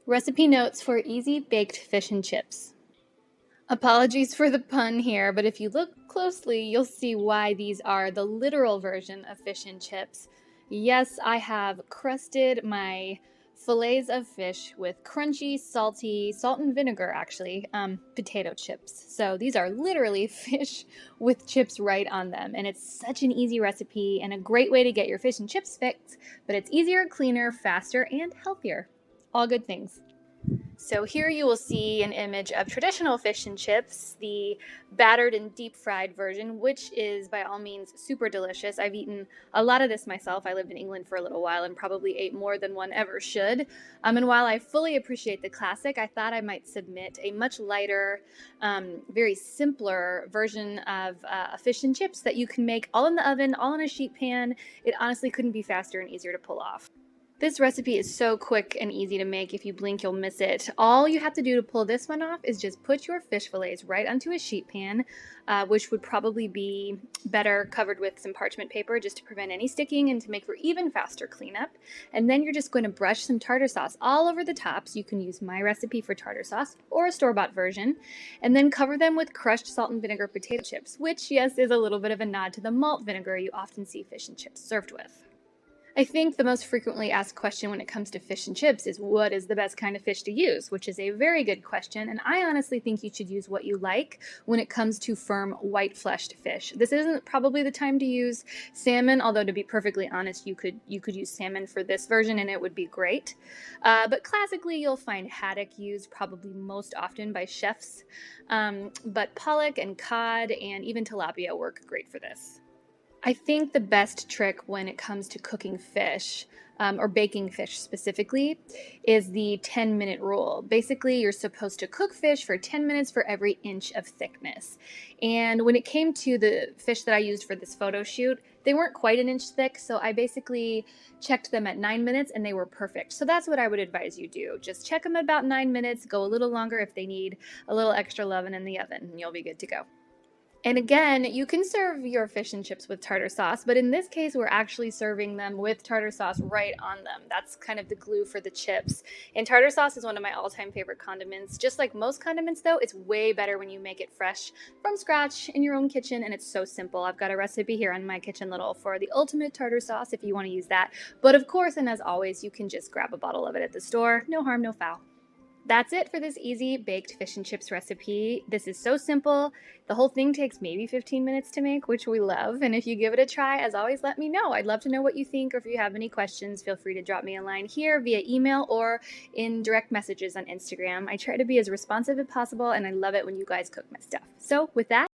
Recipe notes for easy baked fish and chips. Apologies for the pun here, but if you look closely, you'll see why these are the literal version of fish and chips. Yes, I have crusted my fillets of fish with crunchy, salty, salt and vinegar actually, potato chips. So these are literally fish with chips right on them. And it's such an easy recipe and a great way to get your fish and chips fixed, but it's easier, cleaner, faster, and healthier. All good things. So here you will see an image of traditional fish and chips, the battered and deep fried version, which is by all means super delicious. I've eaten a lot of this myself. I lived in England for a little while and probably ate more than one ever should. And while I fully appreciate the classic, I thought I might submit a much lighter, very simpler version of fish and chips that you can make all in the oven, all in a sheet pan. It honestly couldn't be faster and easier to pull off. This recipe is so quick and easy to make. If you blink, you'll miss it. All you have to do to pull this one off is just put your fish fillets right onto a sheet pan, which would probably be better covered with some parchment paper just to prevent any sticking and to make for even faster cleanup. And then you're just going to brush some tartar sauce all over the tops. You can use my recipe for tartar sauce or a store-bought version. And then cover them with crushed salt and vinegar potato chips, which, yes, is a little bit of a nod to the malt vinegar you often see fish and chips served with. I think the most frequently asked question when it comes to fish and chips is what is the best kind of fish to use, which is a very good question, and I honestly think you should use what you like when it comes to firm white-fleshed fish. This isn't probably the time to use salmon, although to be perfectly honest, you could use salmon for this version and it would be great. But classically, you'll find haddock used probably most often by chefs, but pollock and cod and even tilapia work great for this. I think the best trick when it comes to cooking fish, or baking fish specifically, is the 10-minute rule. Basically, you're supposed to cook fish for 10 minutes for every inch of thickness. And when it came to the fish that I used for this photo shoot, they weren't quite an inch thick, so I basically checked them at 9 minutes and they were perfect. So that's what I would advise you do. Just check them at about 9 minutes, go a little longer if they need a little extra loving in the oven, and you'll be good to go. And again, you can serve your fish and chips with tartar sauce, but in this case, we're actually serving them with tartar sauce right on them. That's kind of the glue for the chips. And tartar sauce is one of my all-time favorite condiments. Just like most condiments, though, it's way better when you make it fresh from scratch in your own kitchen, and it's so simple. I've got a recipe here on My Kitchen Little for the ultimate tartar sauce if you want to use that. But of course, and as always, you can just grab a bottle of it at the store. No harm, no foul. That's it for this easy baked fish and chips recipe. This is so simple. The whole thing takes maybe 15 minutes to make, which we love. And if you give it a try, as always, let me know. I'd love to know what you think, or if you have any questions, feel free to drop me a line here via email or in direct messages on Instagram. I try to be as responsive as possible, and I love it when you guys cook my stuff. So with that,